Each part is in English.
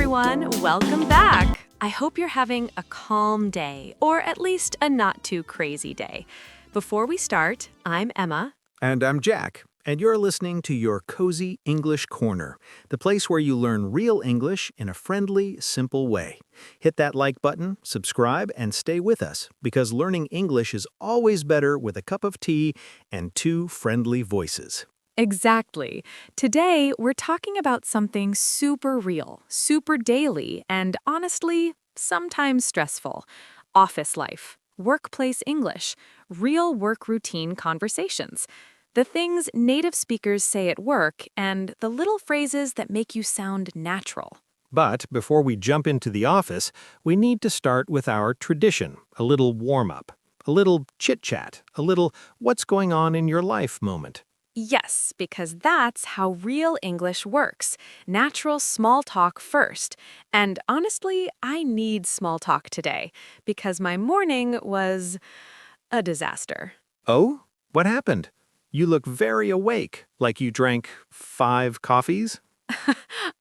everyone. Welcome back. I hope you're having a calm day, or at least a not too crazy day. Before we start, I'm Emma. And I'm Jack, and you're listening to your Cozy English Corner, the place where you learn real English in a friendly, simple way. Hit that like button, subscribe, and stay with us, because learning English is always better with a cup of tea and two friendly voices. Exactly. Today, we're talking about something super real, super daily, and honestly, sometimes stressful. Office life, workplace English, real work routine conversations. The things native speakers say at work, and the little phrases that make you sound natural. But before we jump into the office, we need to start with our tradition, a little warm-up, a little chit-chat, a little what's going on in your life moment. Yes, because that's how real English works. Natural small talk first. And honestly, I need small talk today because my morning was a disaster. Oh? What happened? You look very awake, like you drank 5 coffees?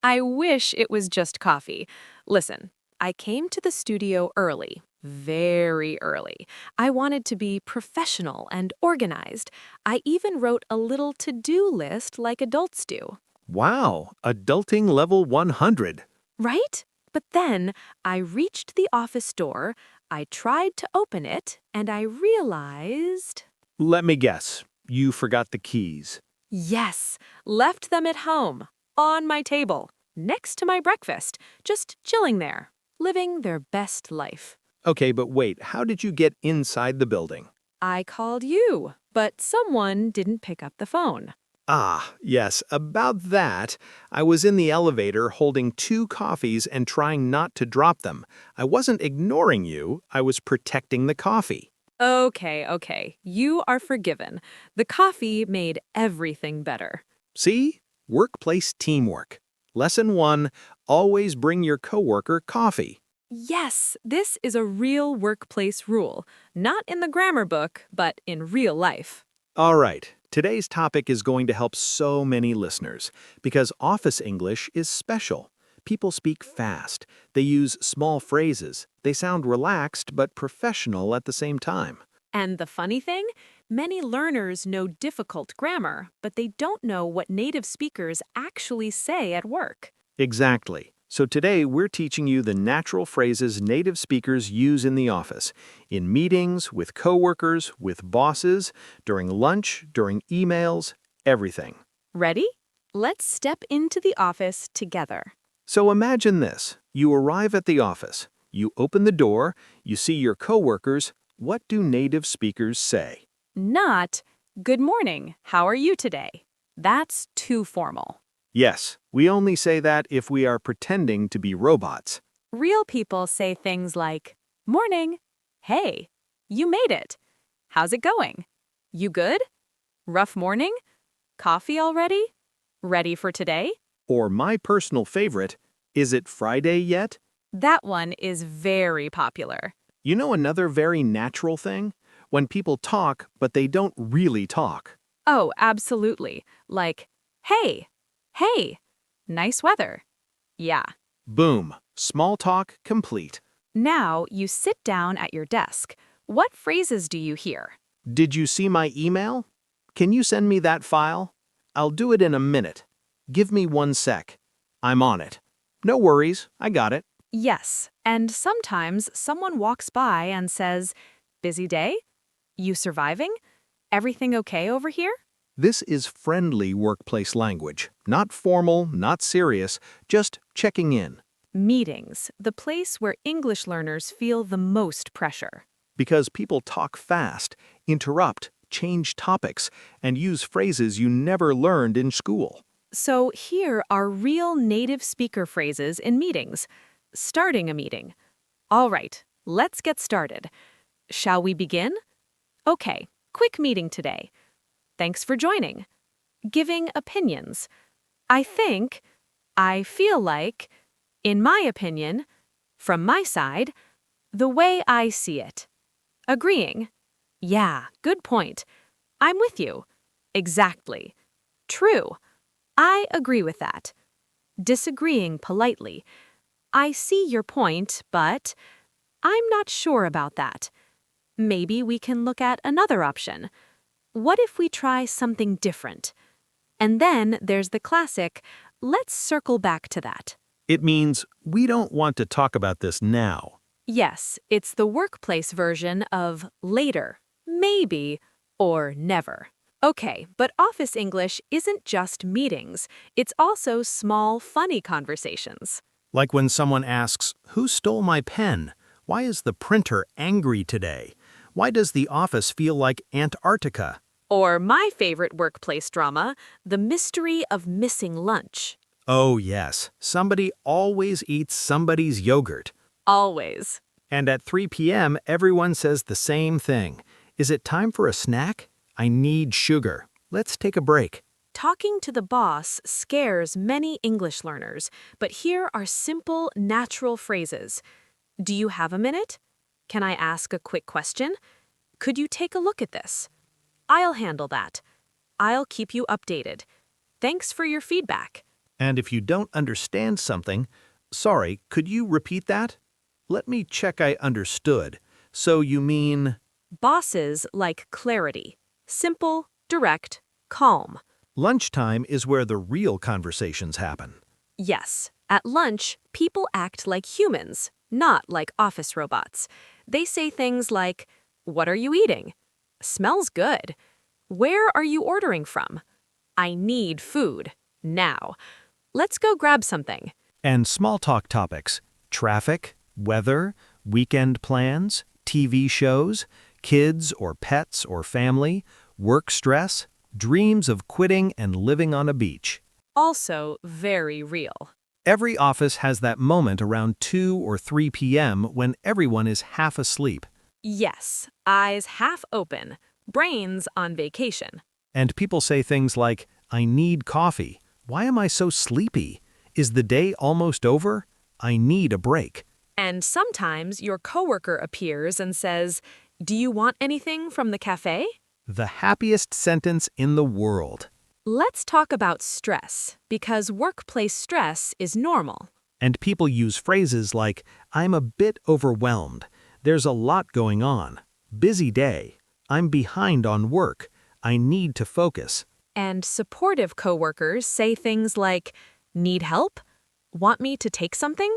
I wish it was just coffee. Listen, I came to the studio early, very early. I wanted to be professional and organized. I even wrote a little to-do list like adults do. Wow, adulting level 100. Right? But then I reached the office door, I tried to open it, and I realized... Let me guess, you forgot the keys. Yes, left them at home, on my table, next to my breakfast, just chilling there, living their best life. Okay, but wait, how did you get inside the building? I called you, but someone didn't pick up the phone. Ah, yes, about that. I was in the elevator holding 2 coffees and trying not to drop them. I wasn't ignoring you, I was protecting the coffee. Okay, you are forgiven. The coffee made everything better. See? Workplace teamwork. Lesson 1, always bring your coworker coffee. Yes, this is a real workplace rule, not in the grammar book, but in real life. All right, today's topic is going to help so many listeners because office English is special. People speak fast, they use small phrases, they sound relaxed but professional at the same time. And the funny thing? Many learners know difficult grammar, but they don't know what native speakers actually say at work. Exactly. So today we're teaching you the natural phrases native speakers use in the office, in meetings, with coworkers, with bosses, during lunch, during emails, everything. Ready? Let's step into the office together. So imagine this. You arrive at the office. You open the door. You see your coworkers. What do native speakers say? Not, good morning, how are you today? That's too formal. Yes, we only say that if we are pretending to be robots. Real people say things like, morning, hey, you made it. How's it going? You good? Rough morning? Coffee already? Ready for today? Or my personal favorite, is it Friday yet? That one is very popular. You know another very natural thing? When people talk, but they don't really talk. Oh, absolutely. Like, hey, nice weather. Yeah. Boom. Small talk complete. Now you sit down at your desk. What phrases do you hear? Did you see my email? Can you send me that file? I'll do it in a minute. Give me 1 sec. I'm on it. No worries, I got it. Yes, and sometimes someone walks by and says, busy day? You surviving? Everything okay over here? This is friendly workplace language. Not formal, not serious, just checking in. Meetings, the place where English learners feel the most pressure. Because people talk fast, interrupt, change topics, and use phrases you never learned in school. So here are real native speaker phrases in meetings. Starting a meeting. All right, let's get started. Shall we begin? Okay, quick meeting today. Thanks for joining. Giving opinions. I think, I feel like, in my opinion, from my side, the way I see it. Agreeing. Yeah, good point. I'm with you. Exactly. True. I agree with that. Disagreeing politely. I see your point, but I'm not sure about that. Maybe we can look at another option. What if we try something different? And then there's the classic, let's circle back to that. It means we don't want to talk about this now. Yes, it's the workplace version of later, maybe, or never. Okay, but office English isn't just meetings. It's also small, funny conversations. Like when someone asks, "Who stole my pen? Why is the printer angry today? Why does the office feel like Antarctica?" Or my favorite workplace drama, the mystery of missing lunch. Oh yes, somebody always eats somebody's yogurt. Always. And at 3 p.m., everyone says the same thing. Is it time for a snack? I need sugar. Let's take a break. Talking to the boss scares many English learners, but here are simple, natural phrases. Do you have a minute? Can I ask a quick question? Could you take a look at this? I'll handle that. I'll keep you updated. Thanks for your feedback. And if you don't understand something, sorry, could you repeat that? Let me check I understood. So you mean... Bosses like clarity. Simple, direct, calm. Lunchtime is where the real conversations happen. Yes, at lunch, people act like humans, not like office robots. They say things like, "What are you eating? Smells good. Where are you ordering from? I need food. Now. Let's go grab something." And small talk topics: traffic, weather, weekend plans, TV shows, kids or pets or family, work stress, dreams of quitting and living on a beach. Also very real. Every office has that moment around 2 or 3 p.m. when everyone is half asleep. Yes, eyes half open, brains on vacation. And people say things like, "I need coffee. Why am I so sleepy? Is the day almost over? I need a break." And sometimes your coworker appears and says, "Do you want anything from the cafe?" The happiest sentence in the world. Let's talk about stress, because workplace stress is normal. And people use phrases like, "I'm a bit overwhelmed. There's a lot going on. Busy day. I'm behind on work. I need to focus." And supportive coworkers say things like, "Need help? Want me to take something?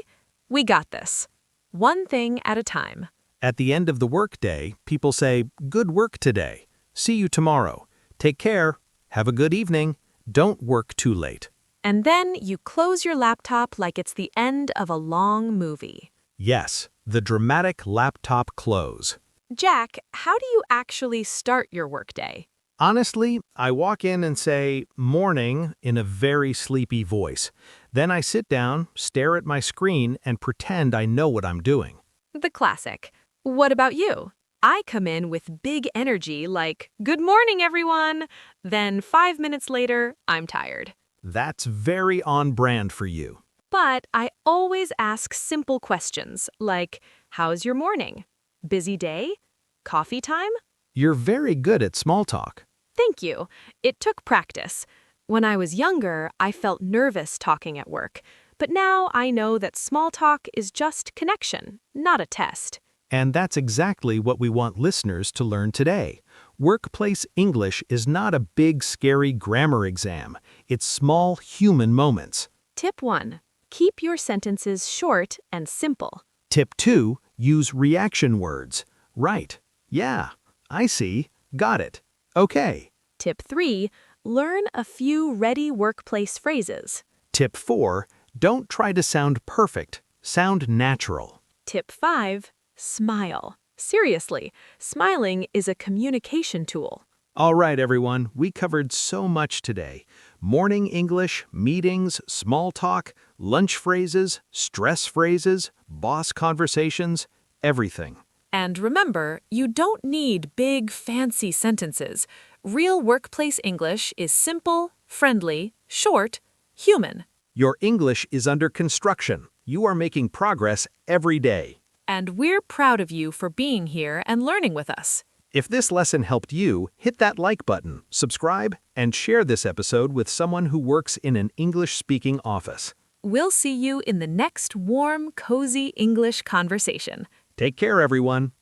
We got this. One thing at a time." At the end of the workday, people say, "Good work today. See you tomorrow. Take care. Have a good evening. Don't work too late." And then you close your laptop like it's the end of a long movie. Yes, the dramatic laptop close. Jack, how do you actually start your workday? Honestly, I walk in and say, "Morning," in a very sleepy voice. Then I sit down, stare at my screen, and pretend I know what I'm doing. The classic. What about you? I come in with big energy like, "Good morning, everyone." Then 5 minutes later, I'm tired. That's very on brand for you. But I always ask simple questions like, "How's your morning? Busy day? Coffee time?" You're very good at small talk. Thank you. It took practice. When I was younger, I felt nervous talking at work. But now I know that small talk is just connection, not a test. And that's exactly what we want listeners to learn today. Workplace English is not a big, scary grammar exam. It's small human moments. Tip 1. Keep your sentences short and simple. Tip 2. Use reaction words. Right. Yeah. I see. Got it. Okay. Tip 3. Learn a few ready workplace phrases. Tip 4. Don't try to sound perfect. Sound natural. Tip 5. Smile. Seriously, smiling is a communication tool. All right, everyone, we covered so much today. Morning English, meetings, small talk, lunch phrases, stress phrases, boss conversations, everything. And remember, you don't need big, fancy sentences. Real workplace English is simple, friendly, short, human. Your English is under construction. You are making progress every day. And we're proud of you for being here and learning with us. If this lesson helped you, hit that like button, subscribe, and share this episode with someone who works in an English-speaking office. We'll see you in the next warm, cozy English conversation. Take care, everyone.